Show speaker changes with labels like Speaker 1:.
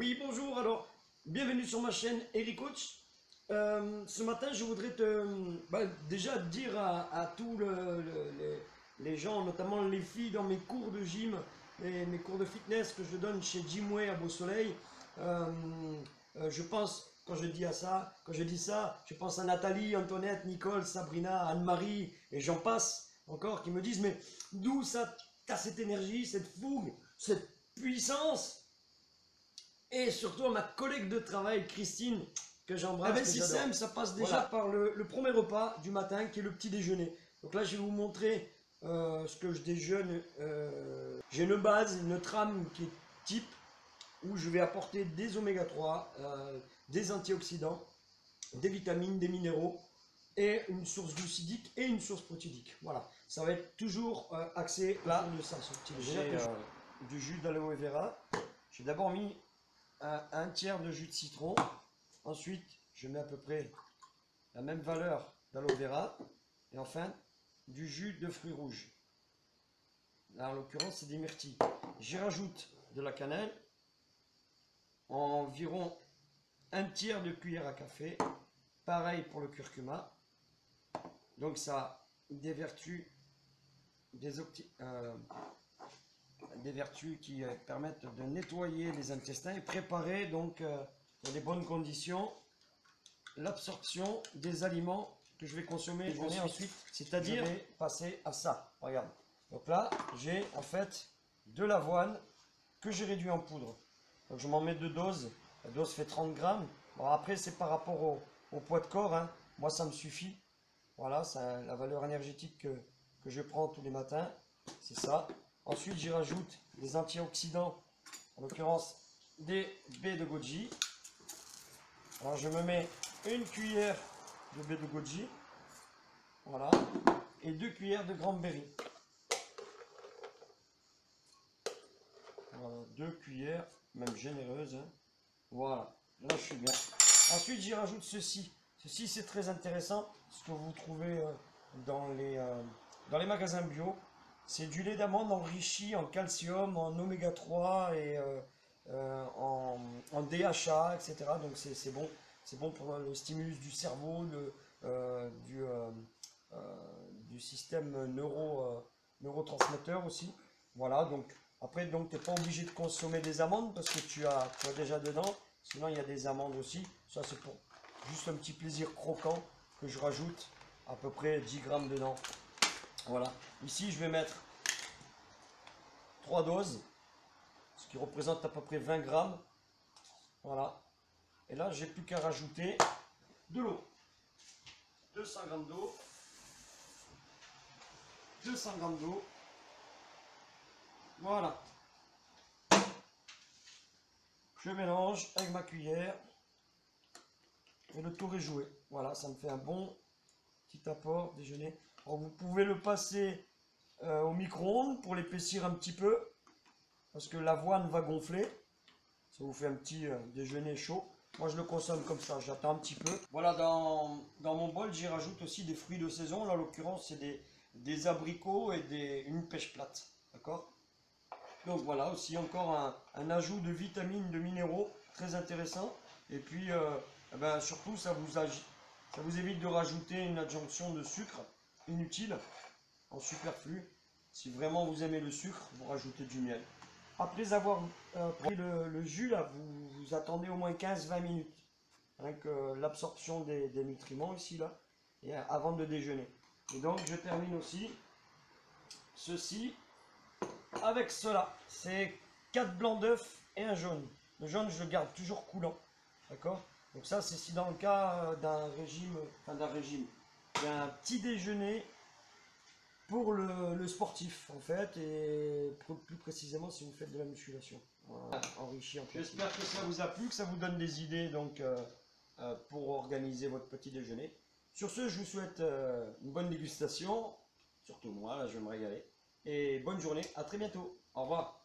Speaker 1: Oui, bonjour, alors, bienvenue sur ma chaîne Eric Coach. Ce matin, je voudrais déjà dire à tous les gens, notamment les filles dans mes cours de gym et mes cours de fitness que je donne chez Gymway à Beau Soleil. Je pense, quand je dis ça, je pense à Nathalie, Antoinette, Nicole, Sabrina, Anne-Marie et j'en passe encore qui me disent mais d'où ça t'as cette énergie, cette fougue, cette puissance? Et surtout à ma collègue de travail, Christine, que j'embrasse. Eh bien, c'est simple, ça passe déjà par le premier repas du matin, qui est le petit déjeuner. Donc là, je vais vous montrer ce que je déjeune. J'ai une base, une trame qui est type, où je vais apporter des oméga 3, des antioxydants, des vitamines, des minéraux, et une source glucidique et une source protéique. Voilà, ça va être toujours axé là de ça, ce petit déjeuner. J'ai du jus d'aloe vera. J'ai d'abord mis un tiers de jus de citron. Ensuite, je mets à peu près la même valeur d'aloe vera. Et enfin, du jus de fruits rouges. Là, en l'occurrence, c'est des myrtilles. J'y rajoute de la cannelle. Environ un tiers de cuillère à café. Pareil pour le curcuma. Donc, ça a des vertus, des vertus qui permettent de nettoyer les intestins et préparer donc dans des bonnes conditions l'absorption des aliments que je vais consommer ensuite, c'est-à-dire passer à ça. Regarde. Donc là, j'ai en fait de l'avoine que j'ai réduit en poudre. Donc je m'en mets 2 doses. La dose fait 30 grammes. Bon, après, c'est par rapport au poids de corps. Hein. Moi, ça me suffit. Voilà, c'est la valeur énergétique que je prends tous les matins. C'est ça. Ensuite, j'y rajoute des antioxydants, en l'occurrence des baies de goji. Alors, je me mets une cuillère de baies de goji, voilà, et 2 cuillères de cranberry. Voilà, 2 cuillères, même généreuses. Hein. Voilà, là je suis bien. Ensuite, j'y rajoute ceci. Ceci, c'est très intéressant, ce que vous trouvez dans les magasins bio. C'est du lait d'amande enrichi en calcium, en oméga 3 et en DHA, etc. Donc c'est bon. C'est bon pour le stimulus du cerveau, du système neurotransmetteur aussi. Voilà, donc après, tu n'es pas obligé de consommer des amandes parce que tu as déjà dedans. Sinon, il y a des amandes aussi. Ça, c'est pour juste un petit plaisir croquant que je rajoute à peu près 10 grammes dedans. Voilà. Ici, je vais mettre 3 doses, ce qui représente à peu près 20 grammes. Voilà. Et là, j'ai plus qu'à rajouter de l'eau. 200 grammes d'eau. 200 grammes d'eau. Voilà. Je mélange avec ma cuillère. Et le tour est joué. Voilà, ça me fait un bon petit apport déjeuner. Alors, vous pouvez le passer au micro-ondes pour l'épaissir un petit peu. Parce que l'avoine va gonfler. Ça vous fait un petit déjeuner chaud. Moi, je le consomme comme ça, j'attends un petit peu. Voilà, dans mon bol, j'y rajoute aussi des fruits de saison. Là, en l'occurrence, c'est des abricots et une pêche plate. D'accord? Donc voilà, aussi encore un ajout de vitamines, de minéraux, très intéressant. Et puis, surtout, ça vous évite de rajouter une adjonction de sucre inutile, en superflu. Si vraiment vous aimez le sucre, vous rajoutez du miel. Après avoir pris le jus, là, vous attendez au moins 15-20 minutes. Avec l'absorption des nutriments ici, là, et avant de déjeuner. Et donc, je termine aussi ceci avec cela. C'est 4 blancs d'œufs et un jaune. Le jaune, je le garde toujours coulant. D'accord? Donc ça, c'est si dans le cas d'un régime, d'un petit déjeuner pour le sportif en fait, et plus précisément si vous faites de la musculation, enrichi en protéines. J'espère que ça vous a plu, que ça vous donne des idées donc pour organiser votre petit déjeuner. Sur ce, je vous souhaite une bonne dégustation, surtout moi, là je vais me régaler, et bonne journée, à très bientôt, au revoir.